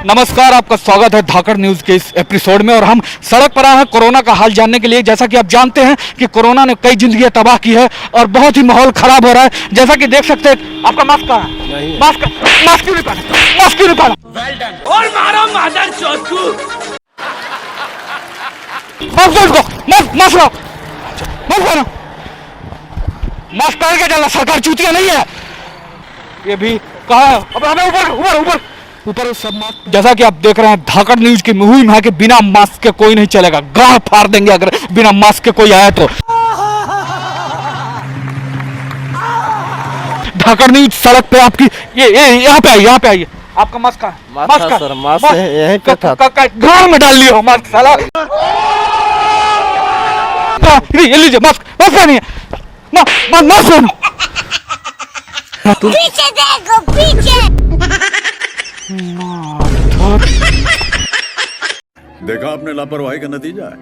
नमस्कार, आपका स्वागत है धाकड़ न्यूज के इस एपिसोड में। और हम सड़क पर आए हैं कोरोना का हाल जानने के लिए। जैसा कि आप जानते हैं कि कोरोना ने कई जिंदगियां तबाह की है और बहुत ही माहौल खराब हो रहा है। जैसा कि देख सकते हैं, आपका मास्क कहाँ है? मास्क क्यों नहीं पहना? मास्क क्यों नहीं पहना? और मारो मदर चोदू। मास्क पहन के चलना, सरकार चूतिया नहीं है। ये भी कहा है। अब हमें ऊपर सब मास्क। जैसा कि आप देख रहे हैं, धाकड़ न्यूज की मुहिम है कि बिना मास्क के कोई नहीं चलेगा। गाड़ फाड़ देंगे अगर बिना मास्क के कोई आया तो। धाकड़ न्यूज सड़क पे आपकी ये यहाँ पे आइए। आपका मास्क कहाँ है? मास्क यहीं पे था। गाड़ में डाल लियो मास्क साला। ये लीजिए मास्क पहनिए। मास्क पहनो। पीछे देखो, पीछे। देखा आपने लापरवाही का नतीजा है।